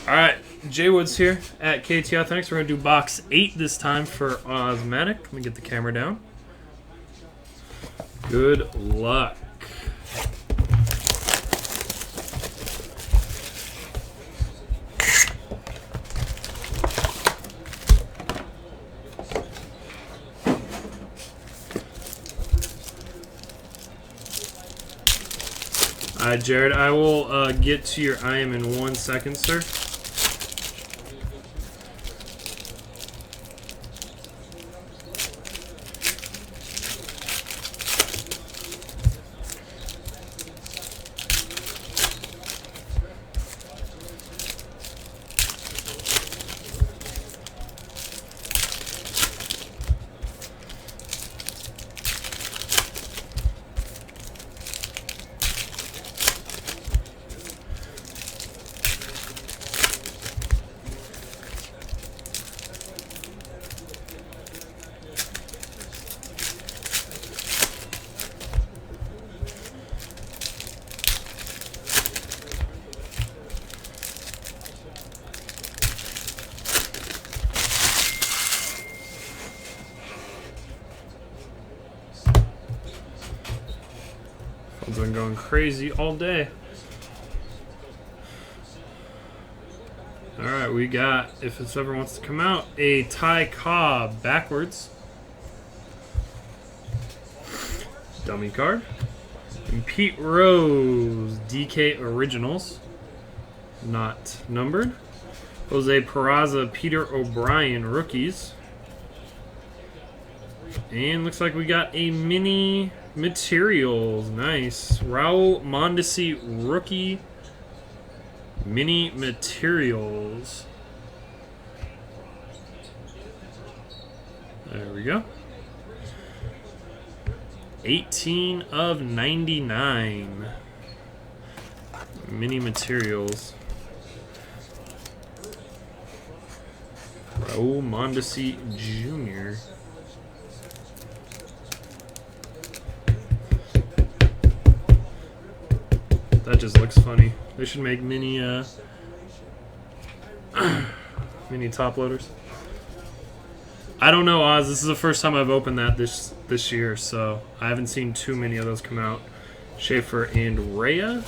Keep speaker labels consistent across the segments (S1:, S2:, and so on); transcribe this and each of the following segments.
S1: Alright, Jay Woods here at KTAuthentics. We're going to do box 8 this time for ozzmattic. Let me get the camera down. Good luck. Alright, Jared, I will get to your IM in 1 second, sir. Phone's been going crazy all day. Alright, we got, if it's ever wants to come out, a Ty Cobb backwards. Dummy card. And Pete Rose, DK Originals. Not numbered. Jose Peraza, Peter O'Brien, rookies. And looks like we got a mini materials. Nice. Raul Mondesi, rookie. Mini materials. There we go. 18 of 99. Mini materials. Raul Mondesi Jr. That just looks funny. They should make mini mini top loaders. I don't know, Oz. This is the first time I've opened that this year, so I haven't seen too many of those come out. Schaefer and Rhea.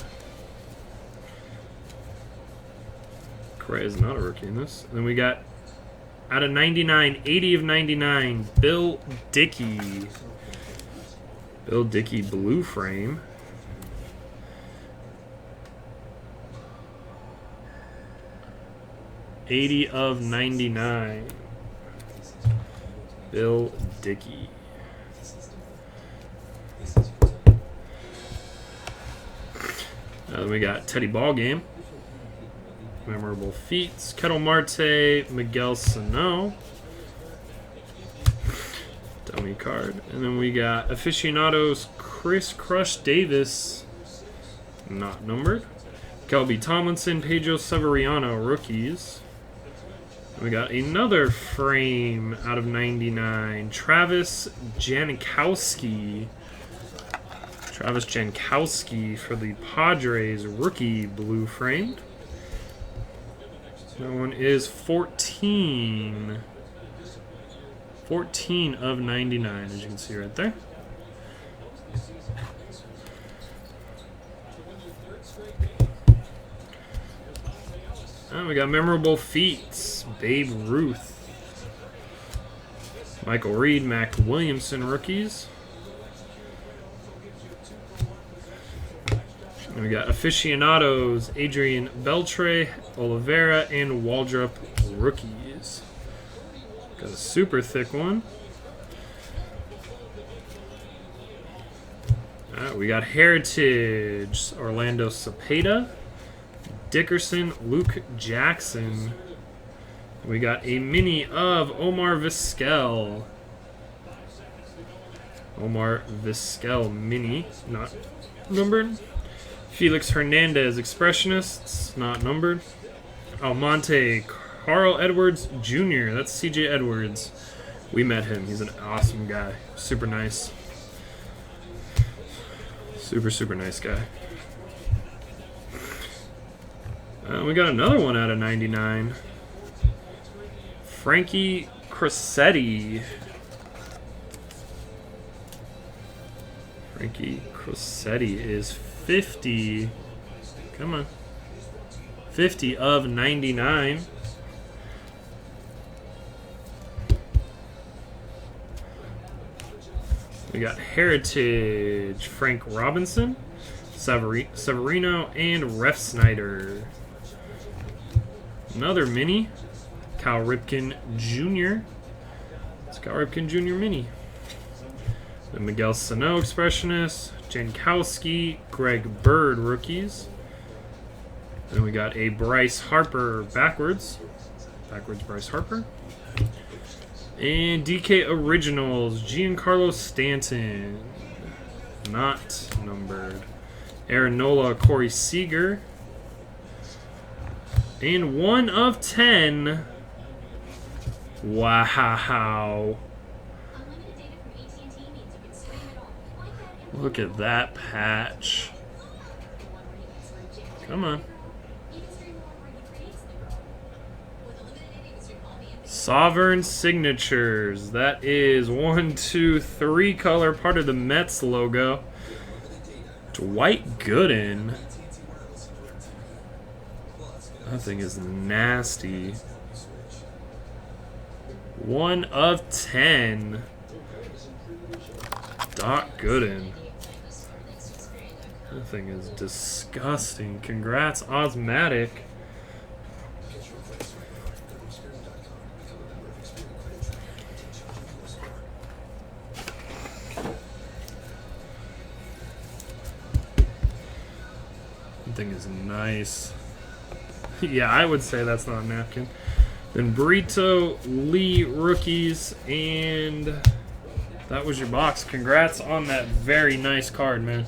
S1: Correa is not a rookie in this. Then we got out of 99, 80 of 99, Bill Dickey. Bill Dickey blue frame. '80 of 99. Bill Dickey. Then we got Teddy Ballgame. Memorable feats. Kettle Marte, Miguel Sano. Dummy card. And then we got Aficionados, Chris Crush Davis. Not numbered. Kelby Tomlinson, Pedro Severiano, rookies. We got another frame out of 99. Travis Jankowski. Travis Jankowski for the Padres, rookie blue framed. That one is 14. 14 of 99, as you can see right there. And we got memorable feats. Babe Ruth. Michael Reed, Mac Williamson rookies. And we got Aficionados, Adrian Beltre, Oliveira, and Waldrop rookies. Got a super thick one. Alright, we got Heritage, Orlando Cepeda, Dickerson, Luke Jackson. We got a mini of Omar Vizquel. Omar Vizquel mini, not numbered. Felix Hernandez Expressionists, not numbered. Almonte Carl Edwards Jr. That's CJ Edwards. We met him. He's an awesome guy. Super nice. Super nice guy. We got another one out of 99. Frankie Crosetti. Frankie Crosetti is 50. Come on. 50 of 99. We got Heritage, Frank Robinson, Severino, and Ref Snyder. Another mini, Cal Ripken Jr. It's Cal Ripken Jr. mini. The Miguel Sano Expressionist, Jankowski, Greg Bird rookies. Then we got a Bryce Harper backwards Bryce Harper. And DK Originals, Giancarlo Stanton, not numbered. Aaron Nola, Corey Seager. And 1 of 10. Wow. Look at that patch. Come on. Sovereign Signatures. That is 1, 2, 3 color, part of the Mets logo. Dwight Gooden. That thing is nasty. 1 of 10. Doc Gooden. That thing is disgusting. Congrats, ozzmattic. That thing is nice. Yeah, I would say that's not a napkin. Then Brito, Lee rookies, and that was your box. Congrats on that very nice card, man.